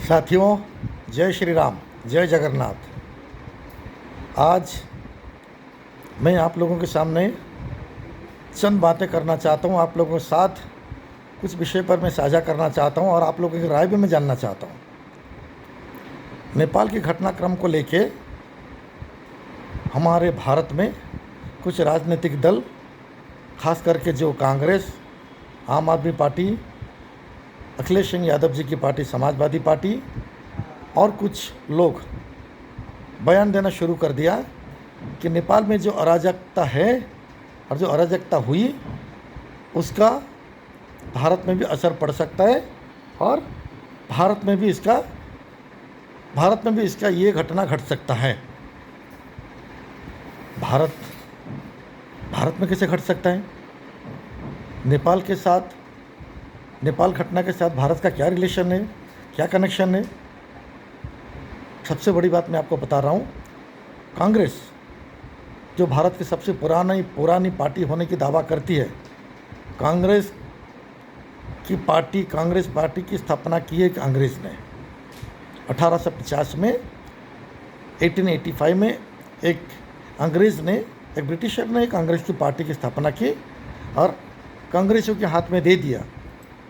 साथियों, जय श्री राम, जय जगन्नाथ। आज मैं आप लोगों के सामने चंद बातें करना चाहता हूँ। आप लोगों के साथ कुछ विषय पर मैं साझा करना चाहता हूँ और आप लोगों की राय भी मैं जानना चाहता हूँ। नेपाल के घटनाक्रम को लेके हमारे भारत में कुछ राजनीतिक दल, खास करके जो कांग्रेस, आम आदमी पार्टी, अखिलेश सिंह यादव जी की पार्टी समाजवादी पार्टी और कुछ लोग बयान देना शुरू कर दिया कि नेपाल में जो अराजकता है और जो अराजकता हुई उसका भारत में भी असर पड़ सकता है और भारत में भी इसका ये घटना घट सकता है। भारत में कैसे घट सकता है? नेपाल घटना के साथ भारत का क्या रिलेशन है, क्या कनेक्शन है? सबसे बड़ी बात मैं आपको बता रहा हूँ, कांग्रेस जो भारत की सबसे पुरानी पार्टी होने की दावा करती है, कांग्रेस पार्टी की स्थापना की है अंग्रेज़ ने 1850 में। 1885 में एक ब्रिटिशर ने कांग्रेस की पार्टी की स्थापना की और कांग्रेसियों के हाथ में दे दिया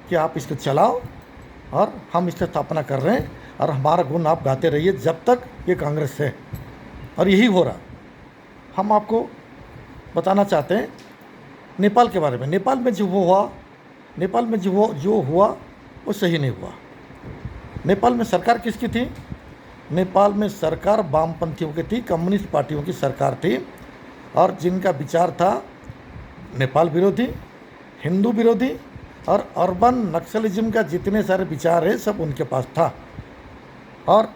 कि आप इसको चलाओ और हम इसकी स्थापना कर रहे हैं और हमारा गुण आप गाते रहिए जब तक ये कांग्रेस है। और यही हो रहा। हम आपको बताना चाहते हैं नेपाल के बारे में। नेपाल में जो हुआ वो सही नहीं हुआ। नेपाल में सरकार किसकी थी? नेपाल में सरकार वामपंथियों की थी, कम्युनिस्ट पार्टियों की सरकार थी और जिनका विचार था नेपाल विरोधी, हिंदू विरोधी और अर्बन नक्सलिज्म का जितने सारे विचार है सब उनके पास था। और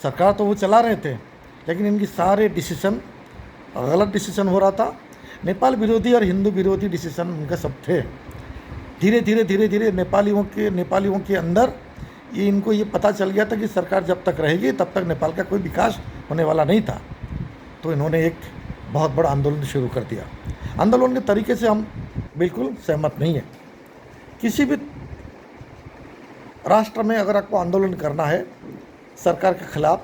सरकार तो वो चला रहे थे, लेकिन इनकी सारे डिसीजन गलत डिसीजन हो रहा था। नेपाल विरोधी और हिंदू विरोधी डिसीजन उनका सब थे। धीरे धीरे नेपालियों के अंदर इनको ये पता चल गया था कि सरकार जब तक रहेगी तब तक नेपाल का कोई विकास होने वाला नहीं था। तो इन्होंने एक बहुत बड़ा आंदोलन शुरू कर दिया। आंदोलन के तरीके से हम बिल्कुल सहमत नहीं है। किसी भी राष्ट्र में अगर आपको आंदोलन करना है सरकार के खिलाफ,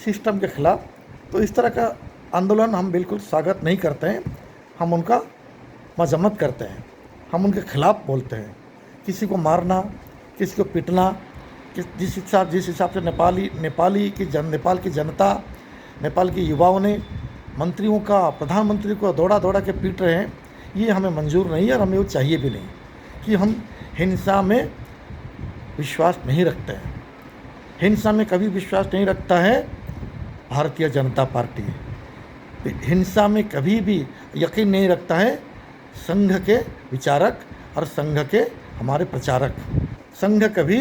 सिस्टम के खिलाफ, तो इस तरह का आंदोलन हम बिल्कुल स्वागत नहीं करते हैं। हम उनका मजम्मत करते हैं, हम उनके खिलाफ बोलते हैं। किसी को मारना, किसी को पीटना, जिस हिसाब से नेपाल की जनता, नेपाल के युवाओं ने मंत्रियों का, प्रधानमंत्री को दौड़ा के पीट रहे हैं, ये हमें मंजूर नहीं है और हमें वो चाहिए भी नहीं। कि हम हिंसा में विश्वास नहीं रखते हैं। हिंसा में कभी विश्वास नहीं रखता है भारतीय जनता पार्टी। हिंसा में कभी भी यकीन नहीं रखता है संघ के विचारक और संघ के हमारे प्रचारक। संघ कभी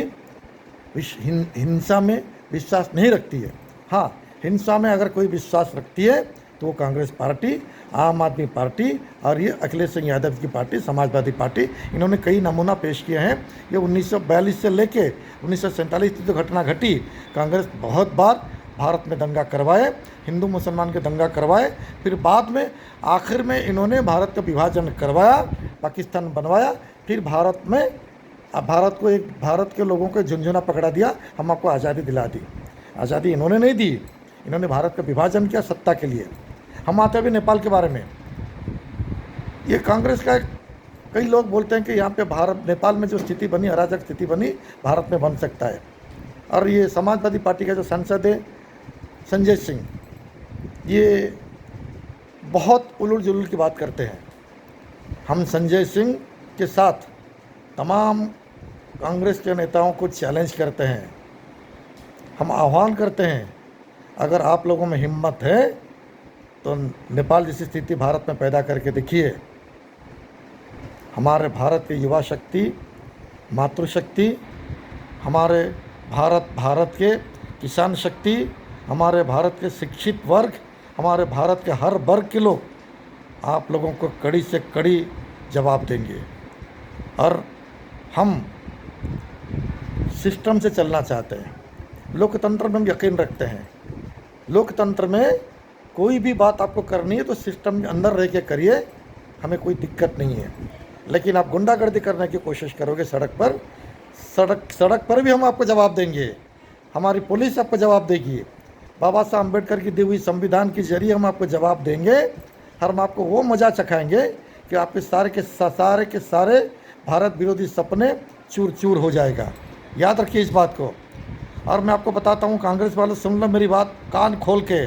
हिंसा में विश्वास नहीं रखती है। हाँ, हिंसा में अगर कोई विश्वास रखती है तो वो कांग्रेस पार्टी, आम आदमी पार्टी और ये अखिलेश सिंह यादव की पार्टी, समाजवादी पार्टी, इन्होंने कई नमूना पेश किए हैं। ये 1942 से लेके 1947 की जो घटना घटी, कांग्रेस बहुत बार भारत में दंगा करवाए, हिंदू मुसलमान के दंगा करवाए, फिर बाद में आखिर में इन्होंने भारत का विभाजन करवाया, पाकिस्तान बनवाया, फिर भारत के लोगों को झुंझुना पकड़ा दिया, हम आपको आज़ादी दिला दी। आज़ादी इन्होंने नहीं दी, इन्होंने भारत का विभाजन किया सत्ता के लिए। हम आते हैं नेपाल के बारे में। ये कांग्रेस का कई लोग बोलते हैं कि यहाँ पे नेपाल में जो स्थिति बनी, अराजक स्थिति बनी, भारत में बन सकता है। और ये समाजवादी पार्टी का जो सांसद है संजय सिंह, ये बहुत उलूल जुलूल की बात करते हैं। हम संजय सिंह के साथ तमाम कांग्रेस के नेताओं को चैलेंज करते हैं। हम आह्वान करते हैं, अगर आप लोगों में हिम्मत है तो नेपाल जैसी स्थिति भारत में पैदा करके देखिए। हमारे भारत की युवा शक्ति, मातृशक्ति, हमारे भारत के किसान शक्ति, हमारे भारत के शिक्षित वर्ग, हमारे भारत के हर वर्ग के लोग आप लोगों को कड़ी से कड़ी जवाब देंगे। और हम सिस्टम से चलना चाहते हैं, लोकतंत्र में हम यकीन रखते हैं। लोकतंत्र में कोई भी बात आपको करनी है तो सिस्टम के अंदर रह के करिए, हमें कोई दिक्कत नहीं है। लेकिन आप गुंडागर्दी करने की कोशिश करोगे सड़क पर भी हम आपको जवाब देंगे। हमारी पुलिस आपको जवाब देगी। बाबा साहब अम्बेडकर की दी हुई संविधान के जरिए हम आपको जवाब देंगे। हम आपको वो मजा चखाएंगे कि आपके सारे के सारे भारत विरोधी सपने चूर चूर हो जाएगा। याद रखिए इस बात को। और मैं आपको बताता हूँ, कांग्रेस वाले सुन लो मेरी बात कान खोल के।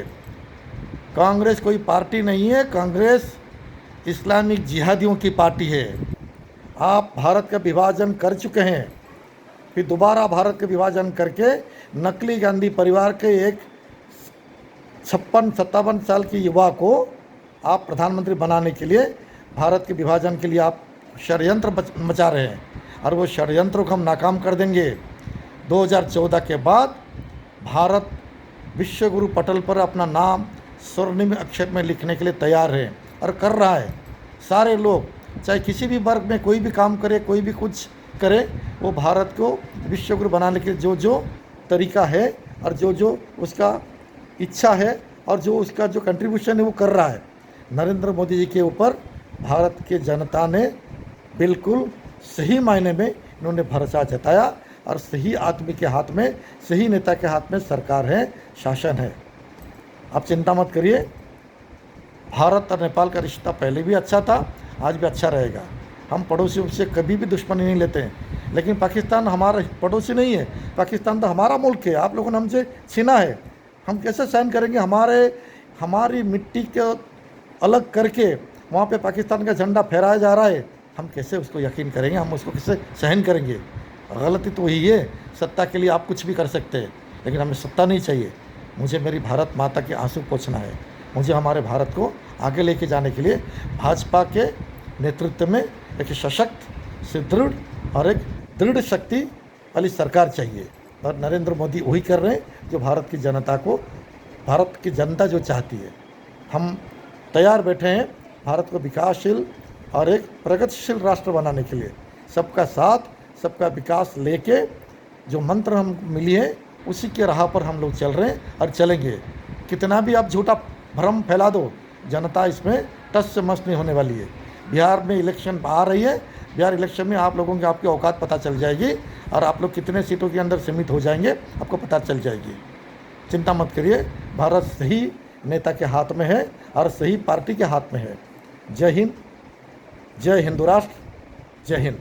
कांग्रेस कोई पार्टी नहीं है, कांग्रेस इस्लामिक जिहादियों की पार्टी है। आप भारत का विभाजन कर चुके हैं, फिर दोबारा भारत का विभाजन करके नकली गांधी परिवार के एक 56-57 साल के युवा को आप प्रधानमंत्री बनाने के लिए, भारत के विभाजन के लिए आप षड्यंत्र मचा रहे हैं। और वो षड्यंत्रों को हम नाकाम कर देंगे। 2014 के बाद भारत विश्व गुरु पटल पर अपना नाम स्वर्णिम अक्षर में लिखने के लिए तैयार है और कर रहा है। सारे लोग चाहे किसी भी वर्ग में कोई भी काम करे, कोई भी कुछ करे, वो भारत को विश्व गुरु बनाने के लिए जो जो तरीका है और जो जो उसका इच्छा है और जो उसका जो कंट्रीब्यूशन है वो कर रहा है। नरेंद्र मोदी जी के ऊपर भारत की जनता ने बिल्कुल सही मायने में इन्होंने भरोसा जताया और सही आदमी के हाथ में, सही नेता के हाथ में सरकार है, शासन है। आप चिंता मत करिए। भारत और नेपाल का रिश्ता पहले भी अच्छा था, आज भी अच्छा रहेगा। हम पड़ोसियों से कभी भी दुश्मनी नहीं लेते हैं। लेकिन पाकिस्तान हमारा पड़ोसी नहीं है, पाकिस्तान तो हमारा मुल्क है। आप लोगों ने हमसे छीना है, हम कैसे सहन करेंगे? हमारी मिट्टी को अलग करके वहाँ पे पाकिस्तान का झंडा फहराया जा रहा है, हम कैसे उसको यकीन करेंगे? हम उसको कैसे सहन करेंगे? गलती तो वही है। सत्ता के लिए आप कुछ भी कर सकते हैं, लेकिन हमें सत्ता नहीं चाहिए। मुझे मेरी भारत माता के आंसू पोंछना है। मुझे हमारे भारत को आगे लेके जाने के लिए भाजपा के नेतृत्व में एक सशक्त, सुदृढ़ और एक दृढ़ शक्ति वाली सरकार चाहिए। और नरेंद्र मोदी वही कर रहे हैं जो भारत की जनता को, भारत की जनता जो चाहती है। हम तैयार बैठे हैं भारत को विकासशील और एक प्रगतिशील राष्ट्र बनाने के लिए। सबका साथ, सबका विकास लेके जो मंत्र हम मिली है उसी के राह पर हम लोग चल रहे हैं और चलेंगे। कितना भी आप झूठा भ्रम फैला दो, जनता इसमें टस से मस नहीं होने वाली है। बिहार में इलेक्शन आ रही है, बिहार इलेक्शन में आप लोगों की आपकी औकात पता चल जाएगी और आप लोग कितने सीटों के अंदर सीमित हो जाएंगे आपको पता चल जाएगी। चिंता मत करिए, भारत सही नेता के हाथ में है और सही पार्टी के हाथ में है। जय हिंद, जय हिंदू राष्ट्र, जय हिंद।